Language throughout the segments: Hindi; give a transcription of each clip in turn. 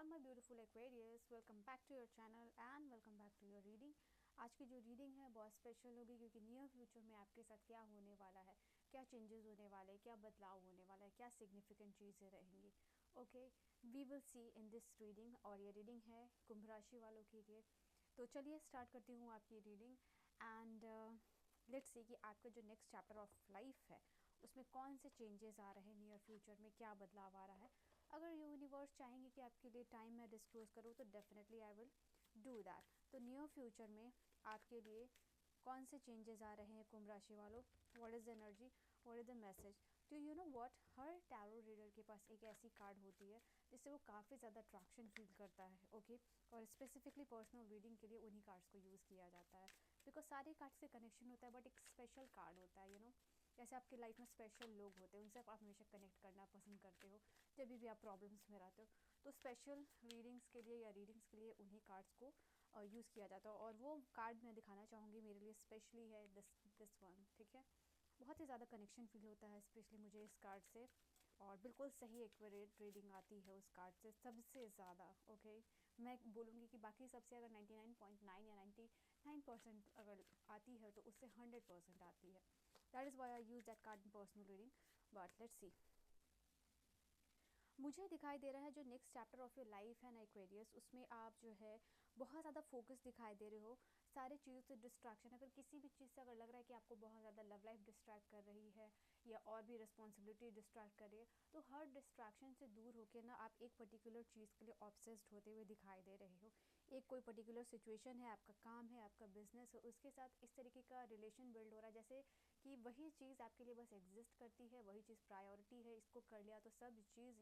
All my beautiful Aquarius, welcome back to your channel and welcome back to your reading. आज की जो रीडिंग है बहुत स्पेशल होगी क्योंकि नियर फ्यूचर में आपके साथ क्या होने वाला है, क्या चेंजेस होने वाले हैं, क्या बदलाव होने वाला है, क्या सिग्निफिकेंट चीज़ें रहेंगी। Okay, we will see in this reading. और ये रीडिंग है कुंभ राशि वालों के लिए। तो चलिए स्टार्ट करती हूँ आपकी रीडिंग एंड लेट्स सी कि आपका जो नेक्स्ट चैप्टर ऑफ लाइफ है उसमें कौन से चेंजेस आ रहे हैं, नियर फ्यूचर में क्या बदलाव आ रहा है। अगर यूनिवर्स चाहेंगे कि आपके लिए टाइम मैं डिस्क्लोज करूँ तो definitely I will do that. तो नियर फ्यूचर में आपके लिए कौन से चेंजेस आ रहे हैं कुंभ राशि वालों, what is the energy, what is the message. तो यू नो व्हाट, हर टैरो रीडर के पास एक ऐसी कार्ड होती है जिससे वो काफ़ी ज़्यादा अट्रैक्शन फील करता है। ओके, और स्पेसिफिकली पर्सनल रीडिंग के लिए उन्हीं कार्ड्स को यूज़ किया जाता है बिकॉज सारे कार्ड से कनेक्शन होता है बट एक स्पेशल कार्ड होता है। जैसे आपकी लाइफ में स्पेशल लोग होते हैं उनसे आप हमेशा कनेक्ट करना पसंद करते हो जब भी आप प्रॉब्लम्स में रहते हो। तो स्पेशल रीडिंग्स के लिए या रीडिंग्स के लिए उन्हीं कार्ड्स को यूज़ किया जाता है और वो कार्ड मैं दिखाना चाहूँगी मेरे लिए स्पेशली है दिस वन। ठीक है, बहुत ही ज़्यादा कनेक्शन फील होता है स्पेशली मुझे इस कार्ड से और बिल्कुल सही एक्यूरेट रीडिंग आती है उस कार्ड से सबसे ज़्यादा। ओके, मैं बोलूँगी कि बाकी सबसे अगर 99.9 या 99% अगर आती है तो उससे 100% आती है। That is Y I use that card in personal reading. But let's see, मुझे दिखाई दे रहा है जो next chapter of your life है ना एक्वेरियस, उसमें आप जो है बहुत ज़्यादा फोकस दिखाई दे रहे हो सारी चीज़ों से। डिस्ट्रैक्शन, अगर किसी भी चीज़ से अगर लग रहा है कि आपको बहुत ज़्यादा लव लाइफ डिस्ट्रैक्ट कर रही है या और भी रिस्पॉन्सिबिलिटी डिस्ट्रैक्ट कर रही है तो हर डिस्ट्रैक्शन से दूर होकर ना आप एक पर्टिकुलर चीज़ के लिए ऑब्सेस्ड होते हुए दिखाई दे रहे हो। एक कोई पर्टिकुलर सिचुएशन है, आपका काम है, आपका बिजनेस है, उसके साथ इस तरीके का रिलेशन बिल्ड हो रहा है जैसे कि वही चीज़ आपके लिए बस एग्जिस्ट करती है, वही चीज़ प्रायोरिटी है, इसको कर लिया तो सब चीज़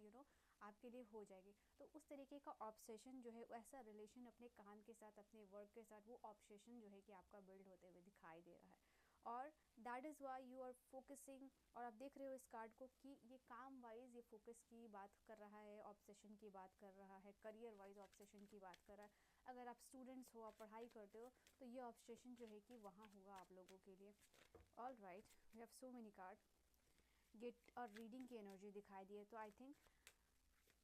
आपके लिए हो जाएगी। तो उस तरीके का ऑब्सेशन जो है, ऐसा रिलेशन अपने काम के साथ, अपने वर्क के साथ, वो ऑब्सेशन जो है कि आपका बिल्ड होते हुए दिखाई दे रहा है और that is why you are focusing. और आप देख रहे हो इस कार्ड को कि ये काम वाइज ये फोकस की बात कर रहा है, ऑब्सेशन की बात कर रहा है, करियर वाइज ऑब्सेशन की बात कर रहा है। अगर आप स्टूडेंट्स हो, आप पढ़ाई करते हो तो ये ऑब्सेशन जो है कि वहाँ होगा आप लोगों के लिए। All right, we have so many card. गेट और रीडिंग की एनर्जी दिखाई दी है। तो आई थिंक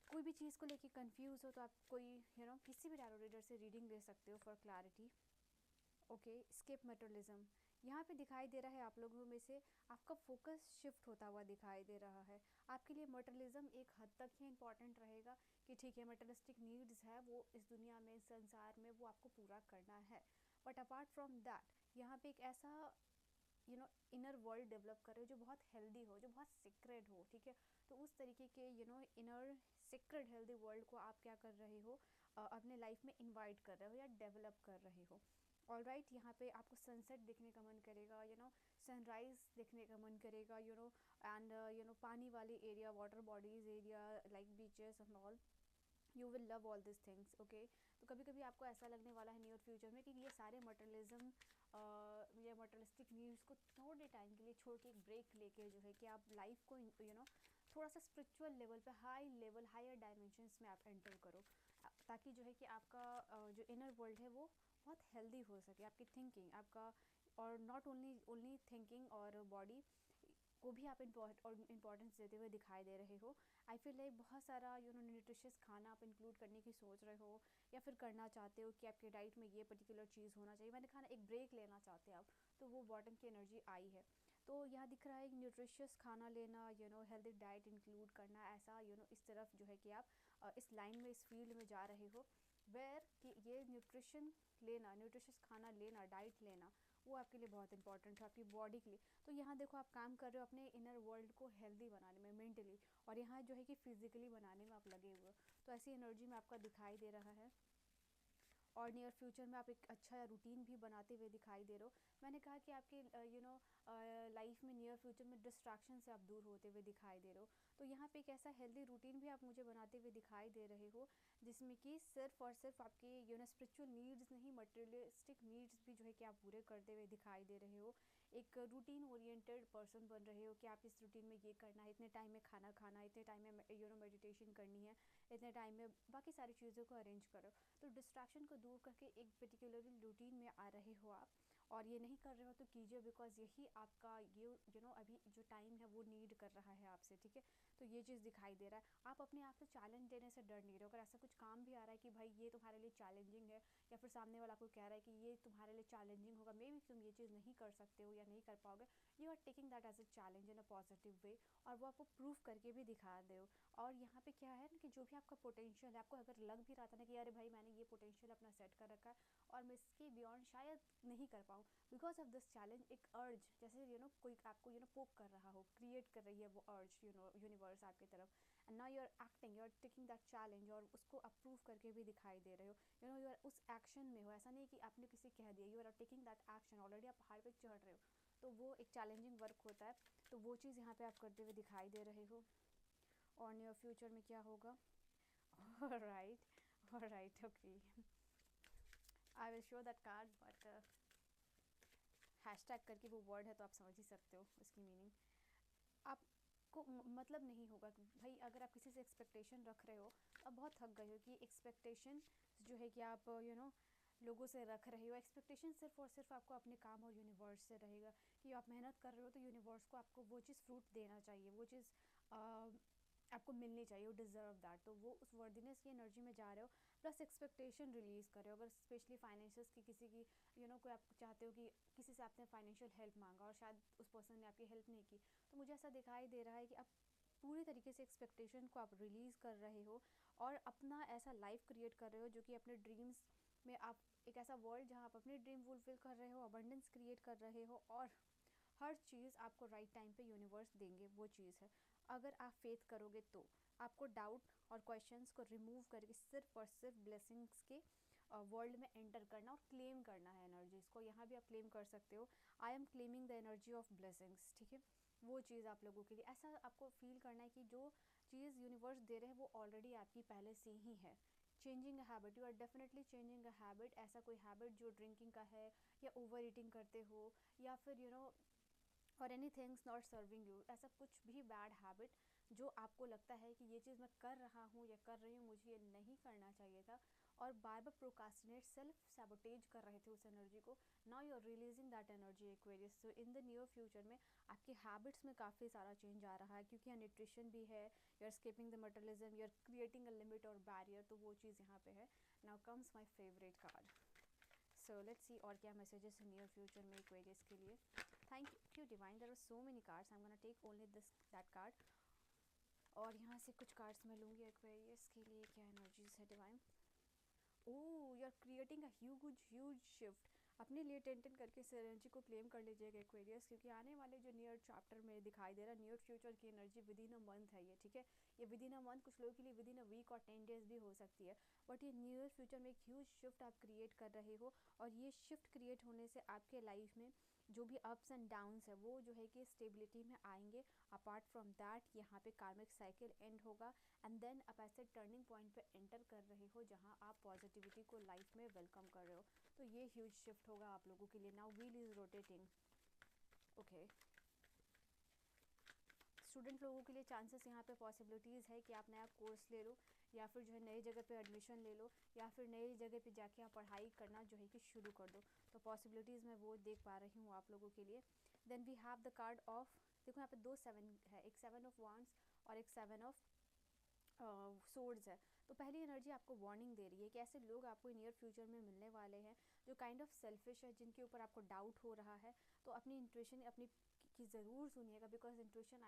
कोई भी चीज़ को लेके कंफ्यूज हो तो आप कोई किसी भी टैरो रीडर से रीडिंग ले सकते हो for clarity. Okay, skip materialism यहाँ पे दिखाई दे रहा है। आप लोगों में से आपका फोकस शिफ्ट होता हुआ दिखाई दे रहा है। आपके लिए मटेरियलिज्म एक हद तक ही इम्पॉर्टेंट रहेगा कि ठीक है, मटेरियलिस्टिक नीड्स है वो इस दुनिया में, इस संसार में वो आपको पूरा करना है। बट अपार्ट फ्रॉम दैट यहाँ पे एक ऐसा इनर वर्ल्ड डेवलप कर रहे हो जो बहुत हेल्दी हो, जो बहुत सीक्रेट हो। ठीक है, तो उस तरीके के इनर सीक्रेट हेल्दी वर्ल्ड को आप क्या कर रहे हो, अपने लाइफ में इनवाइट कर रहे हो या डेवलप कर रहे हो। ऑल राइट, यहाँ पे आपको सनसेट देखने का मन करेगा, सनराइज देखने का मन करेगा, एंड पानी वाले area, water bodies area like beaches and all, you will love all this things. Okay, तो कभी कभी आपको ऐसा लगने वाला है नियर फ्यूचर में कि ये सारे मटेरियलिज्म या मटेरियलिस्टिक न्यूज़ को थोड़े टाइम के लिए छोड़ के एक ब्रेक लेके जो है कि आप लाइफ को थोड़ा सा स्पिरिचुअल लेवल पे, हाई लेवल, हायर डायमेंशंस में आप एंटर करो ताकि जो है कि आपका जो इनर वर्ल्ड है वो बहुत हेल्दी हो सके, आपकी थिंकिंग, आपका, और नॉट ओनली थिंकिंग और बॉडी को भी आप इम्पोर्टेंस देते हुए दिखाई दे रहे हो। आई फील लाइक बहुत सारा न्यूट्रिशियस खाना आप इंक्लूड करने की सोच रहे हो या फिर करना चाहते हो कि आपके डाइट में ये पर्टिकुलर चीज़ होना चाहिए, मैंने खाना एक ब्रेक लेना चाहते हैं आप, तो वो बॉटम की एनर्जी आई है। तो यहाँ दिख रहा है न्यूट्रिशियस खाना लेना, हेल्दी डाइट इंक्लूड करना, ऐसा इस तरफ जो है कि आप इस लाइन में, इस फील्ड में जा रहे हो वेयर कि ये न्यूट्रिशन लेना, न्यूट्रिशियस खाना लेना, डाइट लेना वो आपके लिए बहुत इंपॉर्टेंट है आपकी बॉडी के लिए। तो यहाँ देखो आप काम कर रहे हो अपने इनर वर्ल्ड को हेल्दी बनाने में, मेंटली, और यहाँ जो है कि फिजिकली बनाने में आप लगे हुए हो। तो ऐसी एनर्जी में आपका दिखाई दे रहा है और नियर फ्यूचर में आप एक अच्छा रूटीन भी बनाते हुए दिखाई दे रहे हो। मैंने कहा कि आपके लाइफ में नियर फ्यूचर में डिस्ट्रैक्शन से आप दूर होते हुए दिखाई दे रहे हो। तो यहाँ पे एक ऐसा हेल्दी रूटीन भी आप मुझे बनाते हुए दिखाई दे रहे हो जिसमें कि सिर्फ और सिर्फ आपके स्पिरिचुअल नीड्स नहीं, मटेरियलिस्टिक नीड्स भी जो है कि आप पूरे करते हुए दिखाई दे रहे हो। एक रूटीन ओरिएंटेड पर्सन बन रहे हो कि आप इस रूटीन में ये करना है, इतने टाइम में खाना खाना है, इतने टाइम में मेडिटेशन करनी है, इतने टाइम में बाकी सारी चीज़ों को अरेंज करो। तो डिस्ट्रैक्शन को दूर करके एक पर्टिकुलर रूटीन में आ रहे हो आप और ये नहीं कर रहे हो तो कीजिए, बिकॉज यही आपका ये अभी जो टाइम है वो नीड कर रहा है आपसे, ठीक है। तो ये चीज़ दिखाई दे रहा है। आप अपने आप से चैलेंज देने से डर नहीं रहे हो। अगर ऐसा कुछ काम भी आ रहा है कि भाई ये तुम्हारे लिए चैलेंजिंग है, या फिर सामने वाला आपको कह रहा है कि ये तुम्हारे लिए चैलेंजिंग होगा, मे बी तुम ये चीज़ नहीं कर सकते हो या नहीं कर पाओगे, you are taking that as a challenge in a positive way, और वो आपको प्रूव करके भी दिखा दे हो। और यहाँ पे क्या है ना कि जो भी आपका पोटेंशियल है, आपको अगर लग भी रहा था ना कि अरे भाई मैंने ये पोटेंशियल अपना सेट कर रखा है और मैं इसके बियॉन्ड शायद नहीं कर पाऊँ, बिकॉज ऑफ दिस चैलेंज, एक अर्ज जैसे कोई आपको पोक कर रहा हो, क्रिएट कर रही है वो अर्ज यूनिवर्स आपकी तरफ, and now you are acting, you are taking that challenge, और उसको अप्रूव करके भी दिखाई दे रहे हो, यू आर उस एक्शन में हो। ऐसा नहीं कि आपने किसी कह दिया, you are taking that action, already आप पहाड़ पे चढ़ रहे हो, तो वो एक चैलेंजिंग वर्क होता है। तो वो चीज़ यहाँ पे आप करते हुए दिखाई दे रहे हो। और नियर फ्यूचर में क्या होगा? Alright, okay, I will show that card, but hashtag करके वो वर्ड है तो आप समझ ही सकते हो उसकी मीनिंग। आपको मतलब नहीं होगा कि भाई अगर आप किसी से एक्सपेक्टेशन रख रहे हो तो आप बहुत थक गए हो कि एक्सपेक्टेशन जो है कि आप लोगों से रख रहे हो। एक्सपेक्टेशन सिर्फ और सिर्फ आपको अपने काम और यूनिवर्स से रहेगा कि आप मेहनत कर रहे हो तो यूनिवर्स को आपको वो चीज़ फ्रूट देना चाहिए, वो चीज़ आपको मिलनी चाहिए, वो डिज़र्व दैट। तो वो उस वर्दीनेस की एनर्जी में जा रहे हो, प्लस एक्सपेक्टेशन रिलीज़ कर रहे हो। अगर स्पेशली फाइनेंशियल्स की किसी की कोई आप चाहते हो कि किसी से आपने फाइनेंशियल हेल्प मांगा और शायद उस पर्सन ने आपकी हेल्प नहीं की, तो मुझे ऐसा दिखाई दे रहा है कि आप पूरी तरीके से एक्सपेक्टेशन को आप रिलीज़ कर रहे हो और अपना ऐसा लाइफ क्रिएट कर रहे हो जो कि अपने ड्रीम्स में आप एक ऐसा वर्ल्ड जहाँ आप अपने ड्रीम फुलफिल कर रहे हो, अबंडेंस क्रिएट कर रहे हो, और हर चीज़ आपको राइट टाइम पे यूनिवर्स देंगे, वो चीज़ है। अगर आप फेथ करोगे तो आपको डाउट और क्वेश्चंस को रिमूव करके सिर्फ और सिर्फ ब्लेसिंग्स के वर्ल्ड में एंटर करना और क्लेम करना है एनर्जीज़ को। यहाँ भी आप क्लेम कर सकते हो, I am claiming the energy of blessings, ठीक है। वो चीज़ आप लोगों के लिए ऐसा आपको फील करना है कि जो चीज़ यूनिवर्स दे रहे हैं वो ऑलरेडी आपकी पहले से ही है। Changing a habit, you are definitely changing a habit. ऐसा कोई हैबिट जो ड्रिंकिंग का है, या ओवर ईटिंग करते हो, या फिर और any things not serving you, ऐसा कुछ भी बैड हैबिट जो आपको लगता है कि ये चीज़ मैं कर रहा हूँ या कर रही हूँ, मुझे ये नहीं करना चाहिए था, और बार बार प्रोकास्टिनेट सेल्फ सैबोटेज कर रहे थे उस एनर्जी को, now you are releasing that energy Aquarius. So in the near future में आपके हैबिट्स में काफ़ी सारा चेंज आ रहा है, क्योंकि यहाँ न्यूट्रिशन भी है, you are escaping the materialism, you are creating a limit और बैरियर, तो वो चीज़ यहाँ पे है। Now comes my favourite card. So let's see और क्या मैसेजेस है नियर फ्यूचर में एक्वेरियस के लिए। Thank you divine, there are so many cards, I am gonna take only this that card, और यहाँ से कुछ कार्ड्स मैं लूँगी एक्वेरियस के लिए। क्या एनर्जीज है divine? Oh, you are creating a huge shift. अपने लिए टेंटन करके इस एनर्जी को क्लेम कर लीजिएगा एक्वेरियस, क्योंकि आने वाले जो नियर चैप्टर में दिखाई दे रहा है, नियर फ्यूचर की energy with in a month है ये, ठीक है। ये विद इन अ मंथ, कुछ लोगों के लिए विद इन अ वीक और 10 डेज भी हो सकती है, बट ये नियर फ्यूचर में एक ह्यूज शिफ्ट आप क्रिएट कर रहे हो, और ये शिफ्ट क्रिएट होने से आपके लाइफ में जो भी अप्स एंड डाउन्स है वो जो है कि स्टेबिलिटी में आएंगे। अपार्ट फ्रॉम दैट यहाँ पे कार्मिक साइकिल एंड होगा, एंड देन आप ऐसे टर्निंग पॉइंट पे एंटर कर रहे हो जहाँ आप पॉजिटिविटी को लाइफ में वेलकम कर रहे हो। तो ये ह्यूज शिफ्ट होगा आप लोगों के लिए। Now wheel is rotating, okay. Student लोगों के लिए चांसेस यहाँ पे पॉसिबिलिटीज़ है कि आप नया कोर्स ले लो, या फिर जो है नई जगह पे एडमिशन ले लो, या फिर नई जगह पे जाके आप पढ़ाई करना जो है कि शुरू कर दो। तो पॉसिबिलिटीज़ मैं वो देख पा रही हूँ आप लोगों के लिए। Then we have the card of, देखो यहाँ पे 2 7 है, एक 7 ऑफ वांड्स और एक 7 ऑफ सोर्ड्स है। तो पहली एनर्जी आपको वार्निंग दे रही है कि ऐसे लोग आपको नियर फ्यूचर में मिलने वाले हैं जो काइंड ऑफ सेल्फिश है, जिनके ऊपर आपको डाउट हो रहा है। तो अपनी इंट्यूशन अपनी की ज़रूर सुनिएगा, because intuition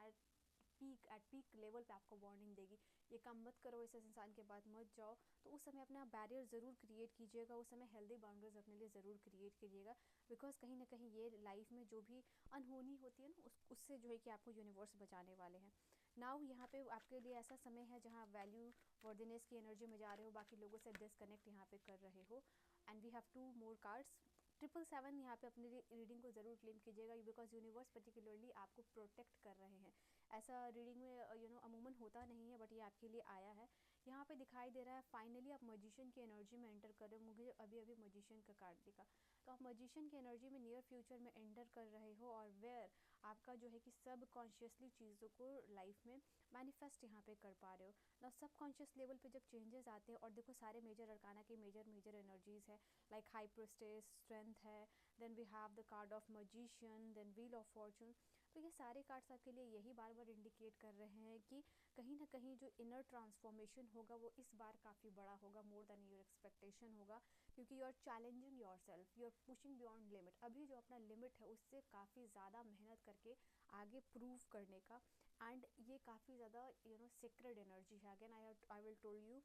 at peak level पे आपको वार्निंग देगी, ये काम मत करो, इस इंसान के बाद मत जाओ। तो उस समय अपना बैरियर ज़रूर क्रिएट कीजिएगा, उस समय हेल्दी बाउंड्रीज अपने लिए ज़रूर क्रिएट कीजिएगा, बिकॉज कहीं ना कहीं ये लाइफ में जो भी अनहोनी होती है ना, उससे जो है कि आपको यूनिवर्स बचाने वाले हैं। नाउ यहाँ पे आपके लिए ऐसा समय है जहाँ वैल्यू वर्दीनेस की एनर्जी में जा रहे हो, बाकी लोगों से डिसकनेक्ट यहाँ पे कर रहे हो। And we have 2 more cards. 777 यहाँ पे अपनी रीडिंग को ज़रूर क्लेम कीजिएगा, बिकॉज यूनिवर्स पर्टिकुलरली आपको प्रोटेक्ट कर रहे हैं। ऐसा रीडिंग में अमूमन होता नहीं है, बट ये आपके लिए आया है। यहाँ पे दिखाई दे रहा है फाइनली आप मजिशियन की एनर्जी में एंटर कर रहे हो। मुझे अभी अभी मजिशियन का कार्ड दिखा, तो आप मजिशियन की एनर्जी में नियर फ्यूचर में एंटर कर रहे हो, और वेयर आपका जो है कि सब कॉन्शियसली चीज़ों को लाइफ में मैनिफेस्ट यहाँ पे कर पा रहे हो ना। सब कॉन्शियस लेवल पे जब चेंजेस आते हैं, और देखो सारे मेजर अरकाना की मेजर एनर्जीज है, लाइक हाई प्रेस्टेज, स्ट्रेंथ है, then we have the card of magician, then wheel of fortune. तो ये सारे कार्ड्स आपके लिए यही बार बार इंडिकेट कर रहे हैं कि कहीं ना कहीं जो इनर ट्रांसफॉर्मेशन होगा वो इस बार काफ़ी बड़ा होगा, मोर देन योर एक्सपेक्टेशन होगा, क्योंकि you are challenging yourself, you are pushing beyond limit. अभी जो अपना लिमिट है उससे काफ़ी ज़्यादा मेहनत करके आगे प्रूव करने का, एंड ये काफ़ी ज़्यादा सीक्रेट एनर्जी है। Again I will told you,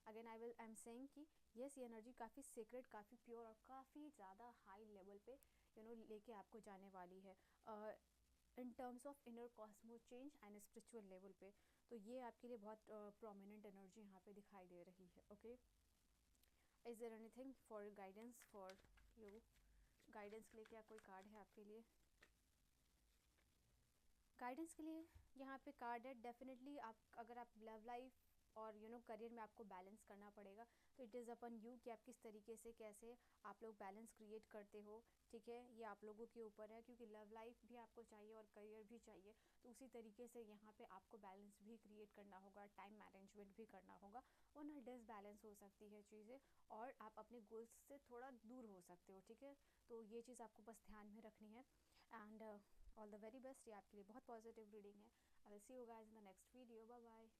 again I am saying कि यस, ये एनर्जी काफ़ी सीक्रेट, काफ़ी प्योर और काफ़ी ज़्यादा हाई लेवल पे लेके आपको जाने वाली है in terms of inner Cosmo change and spiritual level पे। तो ये आपके लिए बहुत प्रोमिनेंट एनर्जी यहाँ पे दिखाई दे रही है। Okay, is there anything for guidance for you? Guidance के लिए क्या कोई कार्ड है आपके लिए? गाइडेंस के लिए यहाँ पे कार्ड है, डेफिनेटली आप अगर आप लव लाइफ और करियर में आपको बैलेंस करना पड़ेगा, तो इट इज़ अपन यू कि आप किस तरीके से कैसे आप लोग बैलेंस क्रिएट करते हो। ठीक है, ये आप लोगों के ऊपर है, क्योंकि लव लाइफ भी आपको चाहिए और करियर भी चाहिए, तो उसी तरीके से यहाँ पे आपको बैलेंस भी क्रिएट करना होगा, टाइम मैनेजमेंट भी करना होगा, वरना डिसबैलेंस हो सकती है चीज़ें और आप अपने गोल्स से थोड़ा दूर हो सकते हो। ठीक है, तो ये चीज़ आपको बस ध्यान में रखनी है, and all the very best. ये आपके लिए बहुत पॉजिटिव रीडिंग है। I will see you guys in the next video. Bye bye.